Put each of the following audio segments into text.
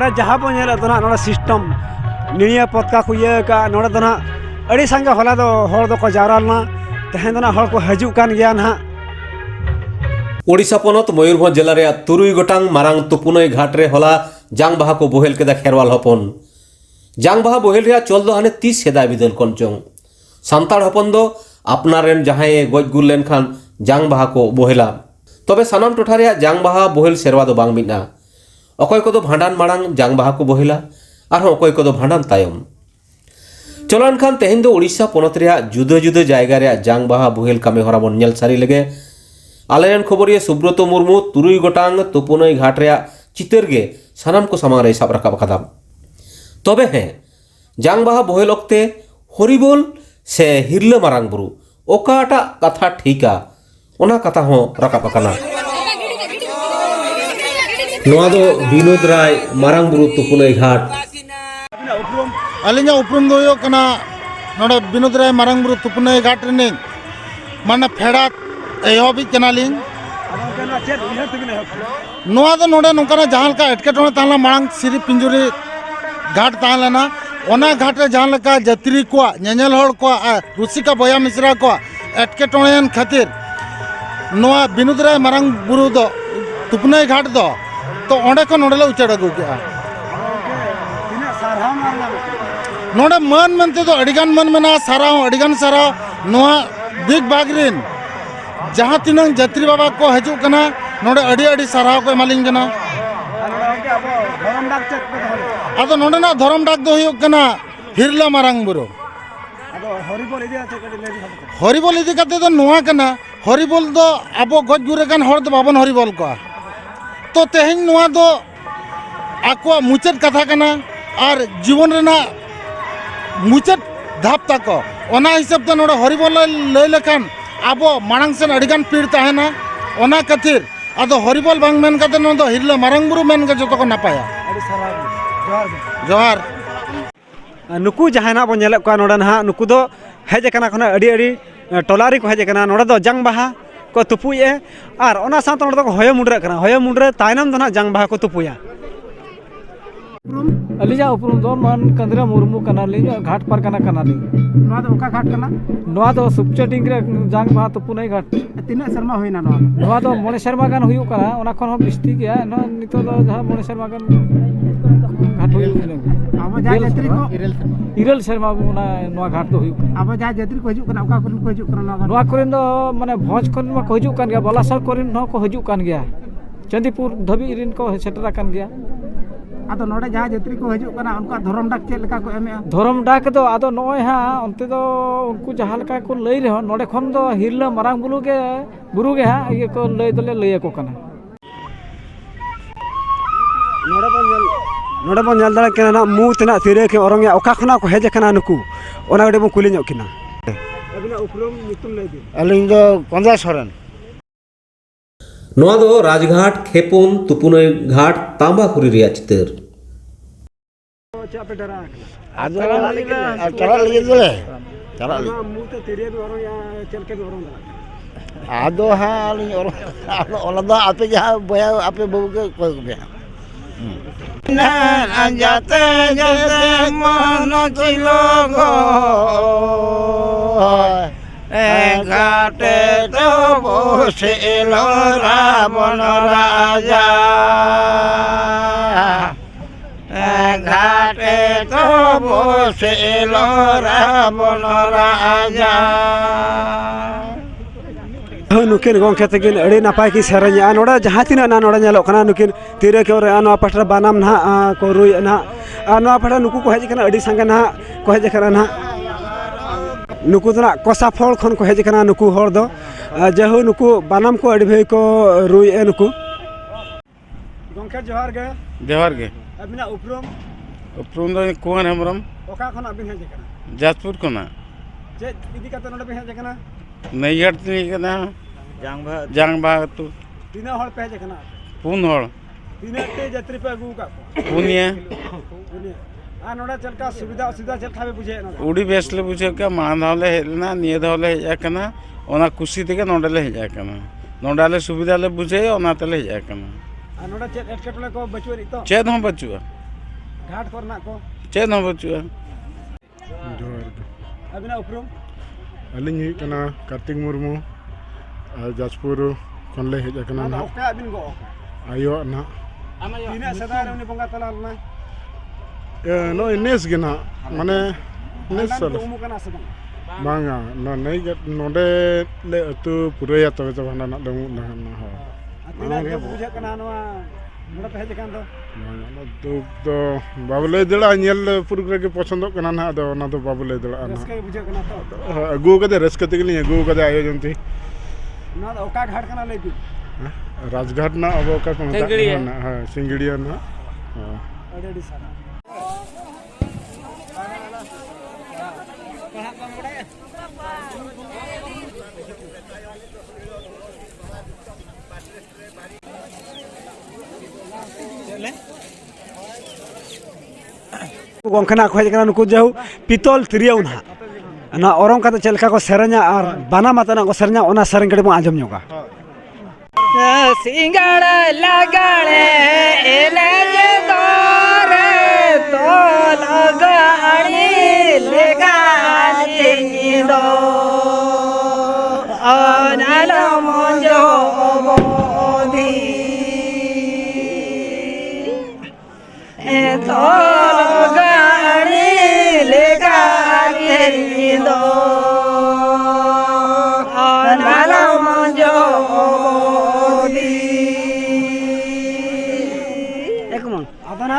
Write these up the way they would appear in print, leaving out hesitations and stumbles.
नोड़े जहाँ बो नेल तो ना नोड़े सिस्टम निनिया पत्का को ये का नोड़े तो ना अड़ी संगे होला दो हर दो को जावरा ना तहें तो ना हर को हजू कान गया ना ओडिशा पनत मयूरभंज जिला रे तुरुई गोटांग मारांग तुपुनई घाट रे होला जांग बाहा को बोहेल केदा खेरवाल हपन जांग बाहा बोहेल रे चल दो हाने 30 सेदाय बिदल कोनचों सान्ताड़ हपन दो आपनारेन जहां गज गुल लेन खान जांग बाहा को बोहेला तबे सानाम टोठा रे जांग बाहा बोहेल सेरवा दो बांग मिना अकय को दो भांडान मारांग जांग बाहा को बोहेला आर अकय को दो भांडान तायम चलन खान तेहेन दो ओडिशा पनत रे जुदा जुदा जायगा रे जांग बाहा बोहेल कामे हरा बन नेल सारी लगे आलेन खबरिया सुब्रत मुर्मू तुरुई गोटांग तुपुनई घाट रे चितर गे सानाम को सामांग रे साब राकाब कदा तबे हैं जांग बाहा बोहेल ओक्ते हरिबोल से हिरला मारांग बुरु ओकाटा कथा ठीका ओना कथा हो राकाब कना नोआ दो विनोद राय मारांग बुरु तुपुनई घाट अलिंगा उपरुम दो कना नोडे विनोद राय मारांग बुरु तुपुनई घाट रे माने फेड़ा एहबी कनालिंग नोआ दो नोडे नोकना जहां का एटकेटोने ताला मांग सिरी पिंजुरी घाट तालेना ओना घाट रे जहां लका जत्री को नेनेल हड़ को रुसिका बया मिश्रा को एटकेटोनेन खातिर नोआ विनोद राय मारांग बुरु दो तुपुनई घाट दो तो ओंडे को नोडे उचड़ अगु के नोडे मन मनते तो अडिगान मन मना सारा अडिगान सारा नोआ बिग बागरिन जहाँ तीन जत्री बाबा को हजू कना नोडे अड़ी अड़ी साराव को एमालिंग कना आदो नोडे ना धरम डाक दो हुयुग कना हिरला मारांग बुरु हरिबोल इदी काते दो नोआ कना हरिबोल दो आबो गज गुरे कान हर दो बाबन हरिबोल को तो तेहेन नोआ दो आको मुचत कथा कना और जीवन रेना मुचत धाप तक ओना हिसाब ते नोडे हरिबोल लय लेखान आबो मांग से अड़ीगान पीड़ तहना ओना खातिर आदो हरिबोल बांग मेन काते नो दो हिरला मारांग बुरु मेन का जतो को नापाया जोहार नुकु जहाना बो नेल को नोडे ना नुकु दो हेज कना खना अड़ी अड़ी टोलारी को हेज कना नोडे दो जांग बाहा को तुपुए और ओना साथ नोडे दो होय मुंडरे कना होय मुंडरे तायनम दो ना जांग बाहा को तुपुया अलीजा उपरुम दो मन कंदरा मुर्मू कनाली घाट पर कनाली नोआ दो ओका घाट कना नोआ दो सुपचटिंग रे जांग बाहा तुपुनई घाट तीना शर्मा होइना नोआ दो मोने शर्मा गान हुयु कना ओना खन हो बिस्ती गया न नितो दो जहां मोने शर्मा गान घाट हुयु कना अब जा जत्री को इरल शर्मा ओना नोआ घाट दो हुयु कना अब जा जत्री को हजू कना ओका को हजू कना नोआ कोरिन दो माने भोज कोरिन मा को हजू कान गया बलासर कोरिन न को हजू कान गया चंदीपुर धबी इरिन को सेटरा कान गया आदो नोडे जहां जत्री को हजू कना उनका धरम डाक चेल लेका को एमेआ धरम डाक दो आदो नोय हा अंते दो उनको जहां लेका को लई रहो नोडे खन दो हिरला मारांग बुरु गे हा ये को लई दले लई को कना नोडे बन नेल दाड़ा केना मु तना तिरे के ओरंगे ओका खना को हेज कना नुकु ओना गडे बो कुली ᱧᱚᱜ किना अबिना उपरम नितुम लई दे अलिंग दो पंजा सोरेन नोआ दो राजघाट खेपुन तुपुनई घाट तांबाखुरी रिया चितर चापे डरा आदो चला लगे दले चला मु तो तिरे भी ओरंग या चलके भी ओरंग आदो हा अलिंग और ओला दो आपे जहां बया आपे बबू के कोई को बया ना जाते जाते मन चिलो गो घाटे तो बसेलो रावण राजा घाटे तो बसेलो रावण राजा नुकिन गोंखे तकिन अड़ी नापाय की सेरेंया नोडा जहां तिना ना नोडा नेलो कना नुकिन तिरे के और अनवा पठरा बानाम ना को रुय ना अनवा पठरा नुकु को हेज कना अड़ी संगे ना को हेज कना ना नुकु दना कोसा फल खन को हेज कना नुकु हर दो जेहु नुकु बानाम को अड़ी भई को रुय ए नुकु गोंखे जोहार गे अबिना उपरुम दो कोन हमरम ओका खन अबिन हेज कना जाजपुर कोना जे इदी काते नोडे हेज कना नहीं हटती कना जांग बा तू तीना हड़ पे हेज कना पुन हड़ तीना ते जत्री पे अगु का पुनिया आ नोडा चलका सुविधा सुविधा चल खाबे बुझे ना उड़ी बेसले बुझे का मान धावले हेलना निये धावले हेजा कना ओना कुसी तेके नोडले हेजा कना नोडाले सुविधा ले बुझे ओना तले हेजा कना आ नोडा चेत एटकेटले को बचुरी तो चेत हम बचुआ घाट करना को चेत हूँ बचुआ जोहार अबिना उपरुम अलिंग हुई कना कार्तिक मुर्मू जाजपुर खन ले हेज अकना ना ओका अबिन गो आयो ना तीना सदा रे उनी बंगा तला लना नो नेस गे ना माने नेस साल उमु कना से बांगा ना नहीं नोडे ले अतु पुरया तबे तो हना ना दमु ना हो तीना के बुझा कना नवा नोडा पे हेज कान दो बांगा दुख तो बाबले दड़ा नेल पुरगरे के पसंद कना ना दो ना तो बाबले दड़ा ना रसके बुझा कना तो अगु कदे रसकते के लिए अगु कदे आयोजन थी ना ओका घाट कना ले भी राजघाट ना अब का को ना हां सिंगड़िया ना हां अडेडी सारा गोंखना को हेज कना नुकु जाहु पितल तिरियाउ ना ना ओरम का चलका को सेरenya और बाना मातना को सेरenya ओना सेरeng कड़े आजम जोगा सिंगड़ लगाड़े एले जे तोरे तो लगाड़ी लगाड़ी दो अनल मंजो बोधी ए तो लगाड़ी लगाड़ी दो अनल मंजो आदना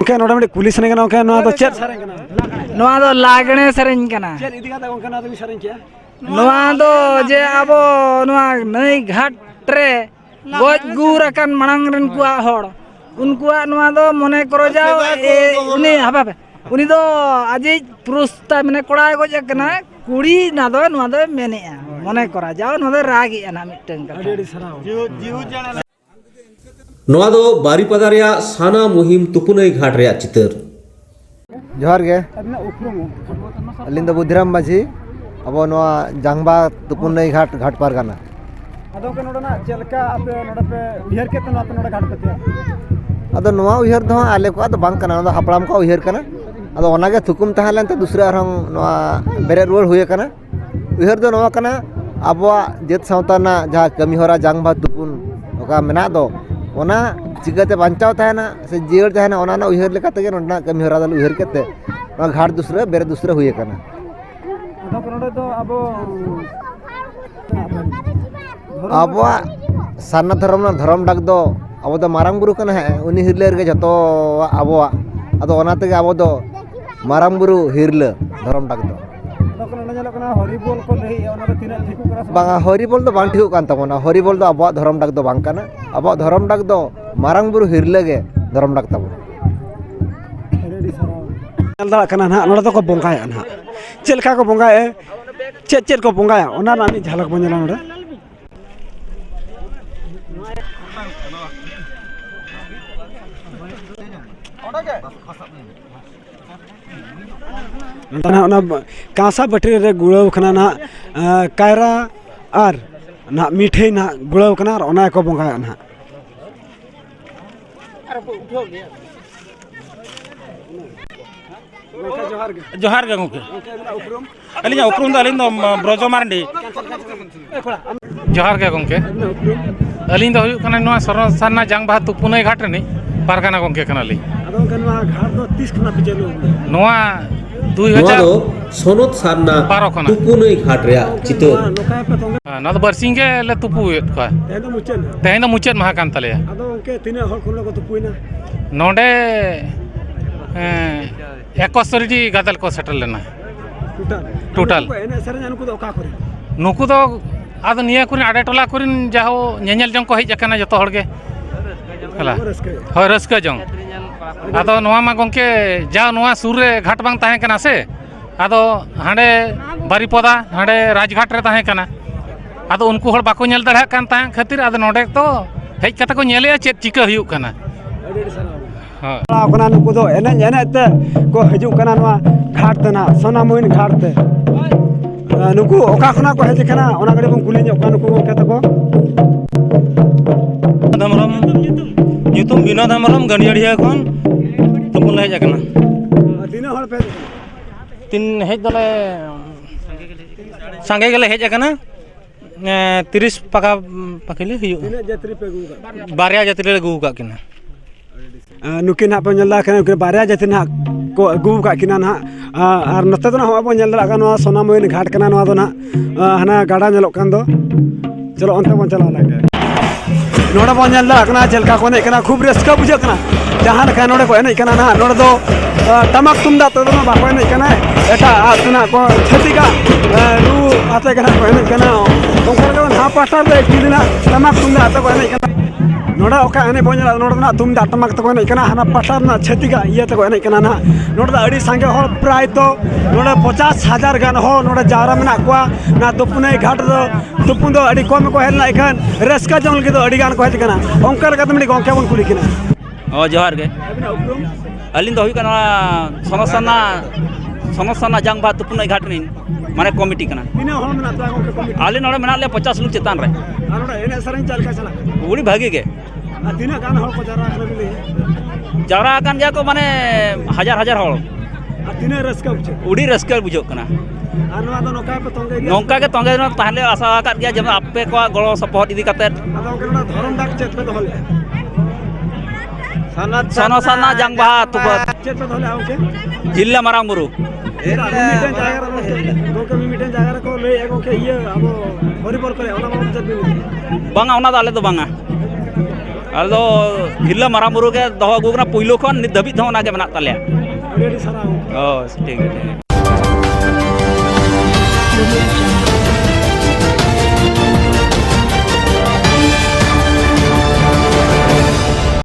के नोडा में कुली सने कना के नोआ तो चेत सेरeng कना नोआ दो लागणे सेरेंज कना चेत इदी का गोंखा ना तो सेरeng किया नोआ दो जे आबो नोआ नई घाट रे गोज गुर अकन मणंग रन कुआ होड़ उनकुआ नोआ दो मने करो जाओ उनी हाबा उनी दो आजि पुरुस्ता मने कोड़ा गोज कना कुड़ी ना दो नोआ दो मेने मने करा जाओ नोआ दो रागी ना मिटन का अडेडी सराव नोआ दो बारीपदा रेया साना मुहिम तुपुनई घाट रेया चितर जोहार गे अबिना उपरुम अलिंद बुद्धिराम माझी अब नोआ जांगबा तुपुनई घाट घाट पार गाना अदो के नोडा ना चलका आपे नोडा पे उहर के तना पे नोडा घाट पे अदो नोआ उहर दो आले को अदो बांग कना अदो हापड़ाम को उहर कना अदो ओनागे थुकुम तहालेन ते दूसरा रंग नोआ बेरे रुवर हुए कना उहर दो नोआ कना आबवा जेत सावता ना जहां कमी होरा जांगबा तुपुन ओका मेना दो ओना चिकाते बांचाव तहना से जीवर तहना ओना ना उहर लेका तगे नोडा कमी होरा दल उहर केते नोआ घाट दूसरा बेरे दूसरा हुए कना अदो के नोडा तो अबो आबवा सान्ना धर्म ना धर्म डाक दो अब दो मारांग बुरु कना है उनी हिरले रे जतो आबवा अदो ओना तगे आबो दो मारांग बुरु हिरले धर्म डाक दो अदो के नोडा जलो कना हरिबोल को लई ओना तो तिना ठिकु करा बांगा हरिबोल दो बांग ठिकु कान तमोना हरिबोल दो आबवा धर्म डाक दो बांग कना आबवा धर्म डाक दो मारांग बुरु हिरले गे धर्म डाक तमो अडेडी सराव नल दा कना ना नोडा तो को बंगाया ना चलका को बंगाए चेत को बंगाया ओना ना मी झलक बंजला नोडा ना कांसा बटरी रे गुड़ाव खना ना कायरा और ना मीठे ना गुड़ाव खना और ओना को बंगाया ना जोहार गे गोंके अलिंग उपरुम दो अलिंग दो ब्रजो मारंडी जोहार गे गोंके अलिंग दो हुयु कना नोआ सरना जांग बहा तुपुनई घाट रे पारगाना गोंके कना ली अदो कनवा घाट दो 30 खना पिचेलो नोआ नोआ दो 2000 सोनत सारना बारो खना तुपुनई घाट रेया चितर लोकाय पे तोंगे ना तो बरसिंगे ले तुपु हुयत का एदो मुचन तेहें दो मुचाद महा कान तलेया अदो उनके तिने हर खुलो को तुपुइना नोडे 71 गादल को सेटल लेना टोटल एने सेरenya नुकु दो का करे नुकु दो आदो निया कुरिन आडे टोला कुरिन जाहो नेनेल जंग को हेज अकना जतो हड़गे हला होय रस्का जंग आदो नोआ मा गोंके जा नोआ सुर रे घाट बांग ताहे कना से ᱟᱫᱚ ᱦᱟᱸᱰᱮ ᱵᱟᱨᱤᱯᱚᱫᱟ ᱦᱟᱸᱰे ᱨᱟᱡᱽᱜᱷᱟᱴ ᱨᱮ ᱛᱟᱦᱮᱸ ᱠᱟᱱᱟ ᱟᱫᱚ ᱩᱱᱠᱩ ᱦᱚᱲ ᱵᱟᱠᱚ ᱧᱮᱞ ᱫᱟᱲᱮᱭᱟᱜ ᱠᱟᱱ ᱛᱟᱦᱮᱸ ᱠᱷᱟᱹᱛᱤᱨ ᱟᱫᱚ ᱱᱚᱰᱮ ᱛᱚ ᱦᱮᱡ ᱠᱟᱛᱮ ᱠᱚ ᱧᱮᱞᱮᱜᱼᱟ ᱪᱮᱫ ᱪᱤᱠᱟᱹ ᱦᱩᱭᱩᱜ ᱠᱟᱱᱟ ᱦᱳᱭ ᱠᱟᱱᱟ ᱱᱩᱠᱩ ᱫᱚ ᱮᱱᱮᱡ ᱮᱱᱮᱡ ᱛᱮ ᱠᱚ ᱦᱤᱡᱩᱜ ᱠᱟᱱᱟ ᱱᱚᱣᱟ ᱜᱷᱟᱴ ᱛᱮ ᱱᱟᱦᱟᱜ ᱥᱚᱱᱟᱢᱚᱦᱤᱱ ᱜᱷᱟᱴ ᱛᱮ ᱱᱩᱠᱩ ᱚᱠᱟ ᱠᱷᱚᱱᱟᱜ ᱠᱚ ᱦᱮᱡ ᱟᱠᱟᱱᱟ ᱚᱱᱟ ᱠᱟᱹᱴᱤᱡ ᱵᱚᱱ ᱠᱩᱞᱤ ᱧᱚᱜ ᱠᱚᱣᱟ ᱱᱩᱠᱩ ᱜᱚᱢᱠᱮ ᱛᱟᱠᱚ ᱦᱮᱢᱵᱨᱚᱢ ᱧᱩᱛᱩᱢ ᱵᱤᱱᱳᱫ ᱦᱮᱢᱵᱨᱚᱢ ᱜᱟᱹᱰᱤᱭᱟᱹᱲᱤᱭᱟᱹ ᱠᱷᱚᱱ ᱛᱩᱯᱩᱱ ᱞᱮ ᱦᱮᱡ ᱟᱠᱟᱱᱟ ᱛᱤᱱᱟᱹᱜ ᱦᱚᱲ ᱯᱮ ᱦᱮᱡ ᱫᱚᱞᱮ ᱥᱟᱸᱜᱮ ᱜᱮᱞᱮ ᱦᱮᱡ ᱟᱠᱟᱱᱟ 30 ᱯᱟᱠᱷᱤ ᱞᱮ ᱦᱩᱭᱩᱜᱼᱟ ᱛᱤᱱᱟᱹᱜ ᱡᱟᱛᱨᱤ ᱯᱮ ᱟᱹᱜᱩ ᱟᱠᱟᱫ ᱵᱟᱨᱭᱟ ᱡᱟᱹᱛᱨᱤ ᱞᱮ ᱟᱹᱜᱩ ᱟᱠᱟᱫ ᱠᱤᱱᱟ ᱱᱩᱠᱤᱱ ᱦᱟᱸᱜ ᱯᱮ ᱧᱮᱞ ᱫᱟᱲᱮᱭᱟᱜ ᱠᱟᱱᱟ ᱵᱟᱨᱭᱟ ᱡᱟᱹᱛᱤ ᱱᱟᱦᱟᱜ ᱠᱚ ᱟᱹᱜᱩ ᱟᱠᱟᱫ ᱠᱤᱱᱟ ᱱᱟᱦᱟᱜ ᱟᱨ ᱱᱚᱛᱮ ᱫᱚ ᱱᱟᱦᱟᱜ ᱵᱚᱱ ᱧᱮᱞ ᱫᱟᱲᱮᱭᱟᱜ ᱠᱟᱱᱟ ᱱᱚᱣᱟ ᱥᱚᱱᱟᱢᱚᱦᱤᱱ ᱜᱷᱟᱴ ᱠᱟᱱᱟ ᱱᱚᱣᱟ ᱫᱚ ᱱᱟᱦᱟᱜ ᱦᱟᱱᱟ ᱜᱟᱰᱟ ᱧᱮᱞᱚᱜ ᱠᱟᱱ ᱫᱚ ᱪᱚᱞᱚ ᱚᱱᱛᱮ ᱵᱚᱱ ᱪᱟᱞᱟᱣ ᱞᱮᱱᱜᱮ ᱱᱚᱰᱮ ᱵᱚᱱ ᱧᱮᱞ ᱫᱟᱲᱮᱭᱟᱜ ᱠᱟᱱᱟ ᱪᱮᱫ ᱞᱮᱠᱟ ᱠᱚ ᱮᱱᱮᱡ ᱠᱟᱱᱟ ᱠᱷᱩᱵ ᱨᱟᱹᱥᱠᱟᱹ ᱵᱩᱡᱷᱟᱹᱜ ᱠᱟᱱᱟ ᱡᱟᱦᱟᱸ ᱞᱮᱠᱟ ᱱᱚᱰᱮ ᱠᱚ ᱮᱱᱮᱡ ᱠᱟᱱᱟ ᱱᱟᱦᱟᱜ ᱱᱚᱰᱮ ᱫᱚ ᱴᱟᱢᱟᱠ ᱛᱩᱢᱫᱟᱜ ᱛᱮᱫᱚ ᱵᱟᱠᱚ ᱮᱱᱮᱡ ᱠᱟᱱᱟ ᱮᱴᱟᱜ ᱟᱛᱮᱱᱟᱜ ᱠᱚ ᱪᱷᱟᱹᱛᱤᱠᱟᱜ ᱨᱩ ᱟᱛᱮ ᱜᱮ ᱱᱟᱦᱟᱜ ᱠᱚ ᱮᱱᱮᱡ ᱠᱟᱱᱟ ᱚᱱᱠᱟ ᱞᱮᱠᱟ ᱱᱟᱦᱟᱜ ᱯᱟᱥᱴᱟ ᱨᱮ ᱮᱠᱪᱩᱭᱮᱞᱤ ᱱᱟᱦᱟᱜ ᱴᱟᱢᱟᱠ ᱛᱩᱢᱫᱟᱜ ᱟᱛᱮ ᱠᱚ ᱮᱱᱮᱡ ᱠᱟᱱᱟ ᱱᱚᱰᱮ ᱚᱠᱟ ᱮᱱᱮᱡ ᱵᱚᱱ ᱧᱮᱞᱟ ᱱᱚᱰᱮ ᱫᱚ ᱱᱟᱦᱟᱜ ᱛᱩᱢᱫᱟᱜ ᱴᱟᱢᱟᱠ ᱛᱮᱠᱚ ᱮᱱᱮᱡ ᱠᱟᱱᱟ ᱦᱟᱱᱟ ᱯᱟᱥᱴᱟ ᱨᱮᱱᱟᱜ ᱪᱷᱟᱹᱛᱤᱠᱟᱜ ᱤᱭᱟᱹ ᱛᱮᱠᱚ ᱮᱱᱮᱡ ᱠᱟᱱᱟ ᱱᱟᱦᱟᱜ ᱱᱚᱰᱮ ᱫᱚ ᱟᱹᱰᱤ ᱥᱟᱸᱜᱮ ᱦᱚᱲ ᱯᱨᱟᱭ ᱛᱚ ᱱᱚᱰᱮ 50,000 ᱜᱟᱱ ᱦᱚᱲ ᱱᱚᱰᱮ ᱡᱟᱣᱨᱟ ᱢᱮᱱᱟᱜ ᱠᱚᱣᱟ ᱚᱱᱟ ᱛᱩᱯᱩᱱᱟᱹᱭ ᱜᱷᱟᱴ ᱫᱚ ᱛᱩᱯᱩᱱ ᱫᱚ ᱟᱹᱰᱤ ᱠᱚᱢ ᱠᱚ ᱦᱮᱡ ᱞᱮᱱᱟ ᱮᱱᱠᱷᱟᱱ ᱨᱟᱹᱥᱠᱟᱹ ᱡᱚᱝ ᱞᱟᱹᱜᱤᱫ ᱫᱚ ᱟᱹᱰᱤ ᱜᱟᱱ ᱠᱚ ᱦᱮᱡ ᱟᱠᱟᱱᱟ ᱚᱱᱠᱟ ᱞᱮᱠᱟᱛᱮ ᱢᱤᱫᱴᱤᱡ ᱜᱚᱢᱠᱮ ᱵᱚᱱ ᱠᱩᱞᱤ ᱠᱤᱱᱟ ᱡᱚᱦᱟᱨ ᱜᱮ ᱟᱹᱞᱤᱧ ᱫᱚ ᱦᱩᱭᱩᱜ ᱠᱟᱱᱟ ᱥᱚᱱᱚᱥᱟᱱᱟ ᱡᱟᱝ ᱵᱟᱦᱟ ᱛᱩᱯᱩᱱᱟᱹᱭ ᱜᱷᱟᱴ ᱨᱤᱱ ᱢᱟᱱᱮ ᱠᱚᱢᱤᱴᱤ ᱠᱟᱱᱟ ᱛᱤᱱᱟᱹᱜ ᱦᱚᱲ ᱢᱮᱱᱟᱜ ᱯᱮᱭᱟ ᱜᱚᱢᱠᱮ ᱠᱚᱢᱤᱴᱤ ᱟᱞᱮ ᱱᱚᱰᱮ ᱢᱮᱱᱟᱜ ᱞᱮᱭᱟ 50 ᱞᱳᱠ ᱪᱮᱛᱟᱱ ᱨᱮ ᱟᱨ ᱱᱚᱰᱮ ᱮᱱᱮᱡ ᱥᱮᱨᱮᱧ ᱪᱮᱫ ᱞᱮᱠᱟ ᱪᱟᱞᱟᱜ ᱠᱟᱱᱟ ᱩᱲᱤ ᱵᱷᱟᱹᱜᱤ ᱜᱮ ᱟᱨ ᱛᱤᱱᱟᱹᱜ ᱜᱟᱱ ᱦᱚᱲ ᱠᱚ ᱡᱟᱣᱨᱟ ᱟᱠᱟᱱᱟ ᱵᱤᱱ ᱞᱟᱹᱭᱟ ᱡᱟᱣᱨᱟ ᱟᱠᱟᱱ ᱜᱮᱭᱟ ᱠᱚ ᱢᱟᱱᱮ ᱦᱟᱡᱟᱨ ᱦᱚᱲ ᱟᱨ ᱛᱤᱱᱟᱹᱜ ᱨᱟᱹᱥᱠᱟᱹ ᱵᱩᱡᱷᱟᱹᱜ ᱩᱲᱤ ᱨᱟᱹᱥᱠᱟᱹ ᱵᱩᱡᱷᱟᱹᱜ ᱠᱟᱱᱟ ᱟᱨ ᱱᱚᱣᱟ ᱫᱚ ᱱᱚᱝᱠᱟ ᱯᱮ ᱛᱚᱸᱜᱮ ᱜᱮᱭᱟ ᱱᱚᱝᱠᱟ ᱜᱮ ᱛᱚᱸᱜᱮ ᱛᱟᱦᱞᱮ ᱟᱥᱟ ᱟᱠᱟᱫ ᱜᱮᱭᱟ ᱡᱮᱢᱚᱱ ᱟᱯᱮ ᱠᱚᱣᱟᱜ ᱜᱚᱲᱚ ᱥᱚᱯᱚᱦᱚᱫ ᱤᱫᱤ ᱠᱟᱛᱮᱫ ᱟᱫᱚ ᱜᱚᱢᱠᱮ ᱱᱚᱰᱮ ᱫᱷᱚᱨᱚᱢ ᱰᱟᱠ ᱪᱮᱫ ᱯᱮ ᱫᱚᱦᱚ ᱞᱮᱜᱼᱟ ᱥᱚᱱᱚᱥᱟᱱᱟ ᱡᱟᱝ ᱵᱟᱦᱟ ᱛᱩᱯᱟᱹ ᱪᱮᱫ ᱯᱮ ᱫᱚᱦᱚ ᱞᱮᱜᱼᱟ ᱜᱚᱢᱠᱮ ᱦᱤᱞᱞᱟ ᱢᱟᱨᱟᱝ ᱵᱩᱨᱩ ᱢᱤᱫᱴᱮᱱ ᱡᱟᱭᱜᱟ ᱨᱮ ᱜᱚᱢᱠᱮ ᱢᱤᱫᱴᱮᱱ ᱡᱟᱭᱜᱟ ᱨᱮᱠᱚ ᱞᱟᱹᱭᱮᱫᱼᱟ ᱜᱚᱢᱠᱮ ᱤᱭᱟᱹ ᱟᱵᱚ ᱦᱚᱨᱤᱵᱚᱞ ᱠᱚᱨᱮ ᱚᱱᱟ ᱵᱟᱵᱚᱫ ᱪᱮᱫ ᱵᱤᱱ ᱞᱟᱹᱭᱟ ᱵᱟᱝᱟ ᱚᱱᱟ ᱫᱚ ᱟᱞᱮ ᱫᱚ ᱵᱟᱝᱟ ᱟᱞᱮ ᱫᱚ ᱦᱤᱞᱞᱟᱹ ᱢᱟᱨᱟᱝ ᱵᱩᱨᱩ ᱜᱮ ᱫᱚᱦᱚ ᱟᱹᱜᱩ ᱠᱟᱱᱟ ᱯᱳᱭᱞᱳ ᱠᱷᱚᱱ ᱱᱤᱛ ᱫᱷᱟᱹᱵᱤᱡ ᱦᱚᱸ ᱚᱱᱟᱜᱮ ᱢᱮᱱᱟᱜ ᱛᱟᱞᱮᱭᱟ ᱟᱹᱰᱤ ᱥᱟᱨᱦᱟᱣ ᱴᱷᱤᱠ ᱜᱮᱭᱟ